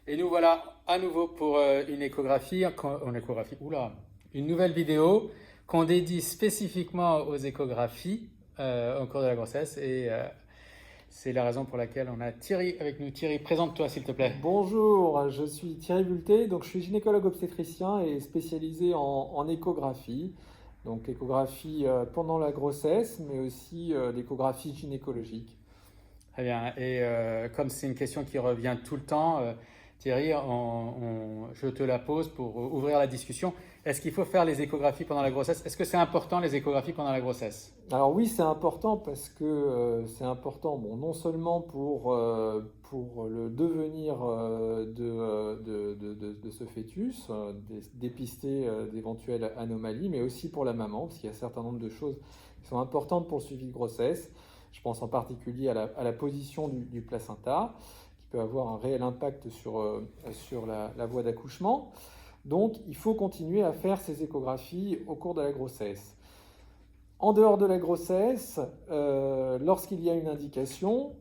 Et nous voilà à nouveau pour une échographie, une nouvelle vidéo qu'on dédie spécifiquement aux échographies au cours de la grossesse. Et c'est la raison pour laquelle on a Thierry avec nous. Thierry, présente-toi s'il te plaît. Bonjour, je suis Thierry Bulté, donc je suis gynécologue obstétricien et spécialisé en échographie. Donc échographie pendant la grossesse, mais aussi l'échographie gynécologique. Très bien. Et comme c'est une question qui revient tout le temps, Thierry, je te la pose pour ouvrir la discussion. Est-ce qu'il faut faire les échographies pendant la grossesse? Est-ce que c'est important les échographies pendant la grossesse? Alors oui, c'est important parce que c'est important, bon, non seulement pour le devenir de ce fœtus, dépister d'éventuelles anomalies, mais aussi pour la maman, parce qu'il y a un certain nombre de choses qui sont importantes pour le suivi de grossesse. Je pense en particulier à la position du placenta, qui peut avoir un réel impact sur la voie d'accouchement. Donc il faut continuer à faire ces échographies au cours de la grossesse. En dehors de la grossesse, lorsqu'il y a une indication,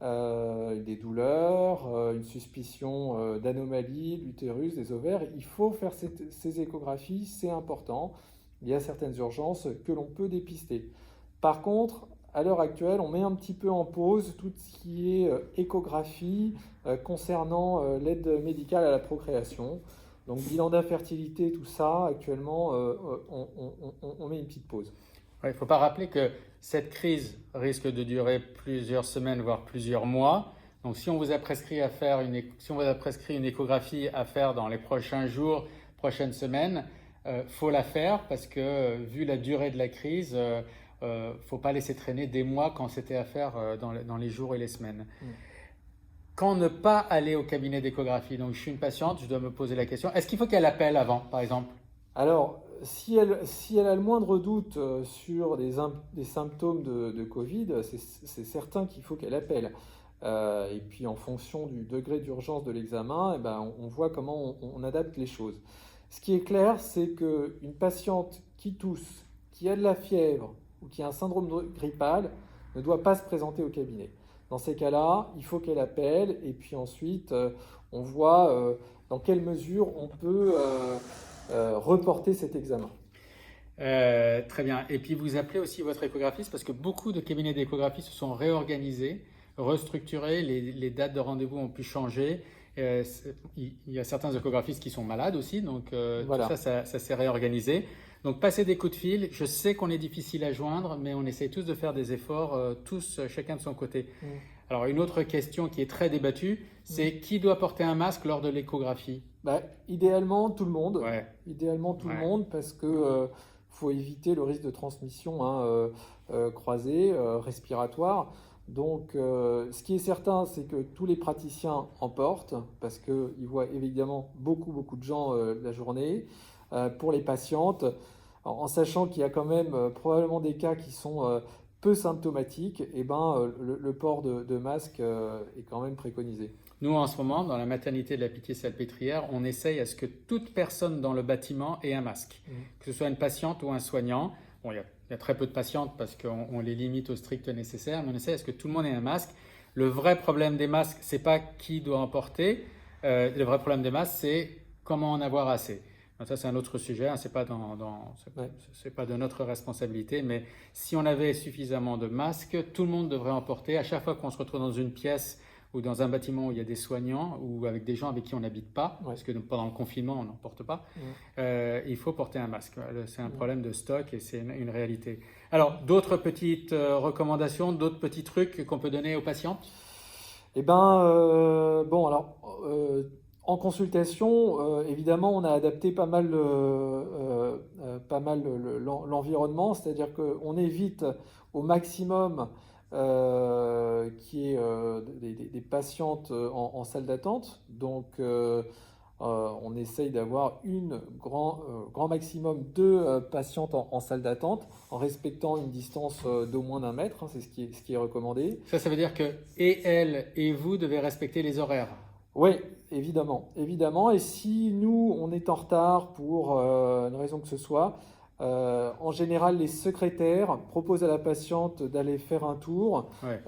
des douleurs, une suspicion d'anomalie de l'utérus, des ovaires, il faut faire ces échographies, c'est important. Il y a certaines urgences que l'on peut dépister. Par contre, à l'heure actuelle, on met un petit peu en pause tout ce qui est échographie concernant l'aide médicale à la procréation. Donc bilan d'infertilité, tout ça, actuellement, on met une petite pause. Il ne faut pas rappeler que cette crise risque de durer plusieurs semaines, voire plusieurs mois. Donc, si on vous a prescrit une échographie à faire dans les prochains jours, prochaines semaines, faut la faire parce que vu la durée de la crise, faut pas laisser traîner des mois quand c'était à faire dans les jours et les semaines. Quand ne pas aller au cabinet d'échographie? Donc, je suis une patiente, je dois me poser la question, est-ce qu'il faut qu'elle appelle avant, par exemple? Alors, si elle a le moindre doute sur des symptômes de Covid, c'est certain qu'il faut qu'elle appelle. Et puis, en fonction du degré d'urgence de l'examen, eh ben, on voit comment on adapte les choses. Ce qui est clair, c'est qu'une patiente qui tousse, qui a de la fièvre ou qui a un syndrome grippal ne doit pas se présenter au cabinet. Dans ces cas-là, il faut qu'elle appelle et puis ensuite, on voit dans quelle mesure on peut reporter cet examen. Très bien. Et puis vous appelez aussi votre échographiste parce que beaucoup de cabinets d'échographie se sont réorganisés, restructurés, les dates de rendez-vous ont pu changer. Il y a certains échographistes qui sont malades aussi, donc Voilà. tout ça s'est réorganisé. Donc passez des coups de fil. Je sais qu'on est difficile à joindre, mais on essaie tous de faire des efforts, chacun de son côté. Alors une autre question qui est très débattue, c'est qui doit porter un masque lors de l'échographie? Idéalement, tout le monde. Ouais. Idéalement, tout le Ouais. monde, parce que faut éviter le risque de transmission croisée, respiratoire. Donc, ce qui est certain, c'est que tous les praticiens en portent, parce qu'ils voient évidemment beaucoup de gens la journée. Pour les patientes, en sachant qu'il y a quand même probablement des cas qui sont peu symptomatiques, et le port de masque est quand même préconisé. Nous, en ce moment, dans la maternité de la Pitié-Salpêtrière, on essaye à ce que toute personne dans le bâtiment ait un masque, que ce soit une patiente ou un soignant. Bon, il y a très peu de patientes parce qu'on les limite au strict nécessaire, mais on essaye à ce que tout le monde ait un masque. Le vrai problème des masques, c'est pas qui doit en porter. Le vrai problème des masques, c'est comment en avoir assez. Donc ça, c'est un autre sujet, hein, c'est pas c'est pas de notre responsabilité, mais si on avait suffisamment de masques, tout le monde devrait en porter. À chaque fois qu'on se retrouve dans une pièce ou dans un bâtiment où il y a des soignants ou avec des gens avec qui on n'habite pas, parce que pendant le confinement, on n'en porte pas, il faut porter un masque. C'est un problème de stock et c'est une réalité. Alors, d'autres petites recommandations, d'autres petits trucs qu'on peut donner aux patients? En consultation, évidemment, on a adapté pas mal l'environnement, c'est-à-dire qu'on évite au maximum qu'il y ait des patientes en salle d'attente. Donc, on essaye d'avoir grand maximum de patientes en salle d'attente, en respectant une distance d'au moins d'1 mètre, hein, c'est ce qui est recommandé. Ça veut dire que et elle et vous devez respecter les horaires. Oui, évidemment. Et si nous, on est en retard pour une raison que ce soit, en général, les secrétaires proposent à la patiente d'aller faire un tour Ouais.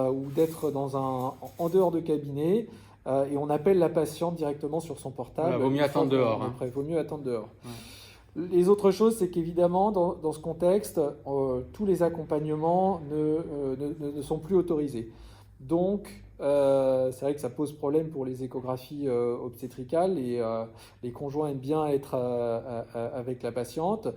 ou d'être en dehors de cabinet. et on appelle la patiente directement sur son portable. Voilà, vaut mieux attendre dehors. Hein. Vaut mieux attendre dehors. Ouais. Les autres choses, c'est qu'évidemment, dans ce contexte, tous les accompagnements ne sont plus autorisés. Donc, c'est vrai que ça pose problème pour les échographies obstétricales et les conjoints aiment bien être avec la patiente.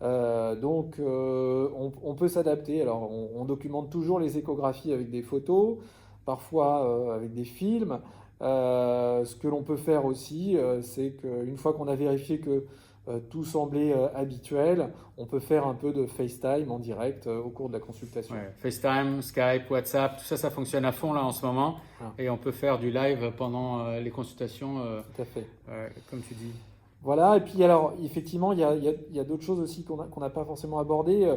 Donc, on peut s'adapter. Alors, on documente toujours les échographies avec des photos, parfois avec des films. Ce que l'on peut faire aussi, c'est qu'une fois qu'on a vérifié que tout semblait habituel, on peut faire un peu de FaceTime en direct au cours de la consultation. Ouais, FaceTime, Skype, WhatsApp, tout ça, ça fonctionne à fond là en ce moment. Et on peut faire du live pendant les consultations, Tout à fait. comme tu dis. Voilà, et puis alors, effectivement, il y a d'autres choses aussi qu'on n'a pas forcément abordées.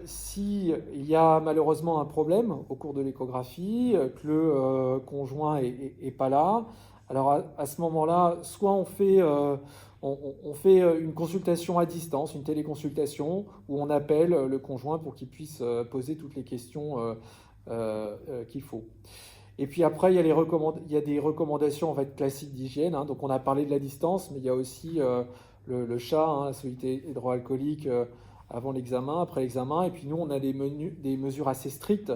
S'il y a malheureusement un problème au cours de l'échographie, que le conjoint est pas là, alors à ce moment-là, soit on fait une consultation à distance, une téléconsultation, où on appelle le conjoint pour qu'il puisse poser toutes les questions qu'il faut. Et puis après, il y a des recommandations en fait, classiques d'hygiène. Hein. Donc on a parlé de la distance, mais il y a aussi le chat, hein, la solidité hydroalcoolique avant l'examen, après l'examen. Et puis nous, on a des mesures assez strictes.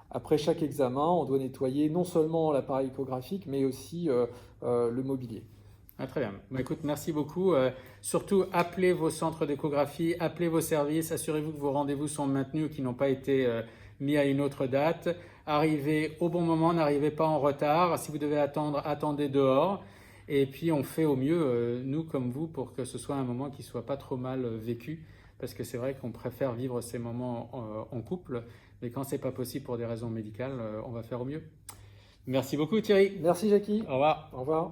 Après chaque examen, on doit nettoyer non seulement l'appareil échographique, mais aussi le mobilier. Ah, très bien. Bon, écoute, merci beaucoup. Surtout, appelez vos centres d'échographie, appelez vos services, assurez-vous que vos rendez-vous sont maintenus ou qu'ils n'ont pas été mis à une autre date. Arrivez au bon moment, n'arrivez pas en retard. Si vous devez attendre, attendez dehors. Et puis, on fait au mieux, nous comme vous, pour que ce soit un moment qui ne soit pas trop mal vécu. Parce que c'est vrai qu'on préfère vivre ces moments en couple. Mais quand ce n'est pas possible pour des raisons médicales, on va faire au mieux. Merci beaucoup Thierry. Merci Jackie. Au revoir. Au revoir.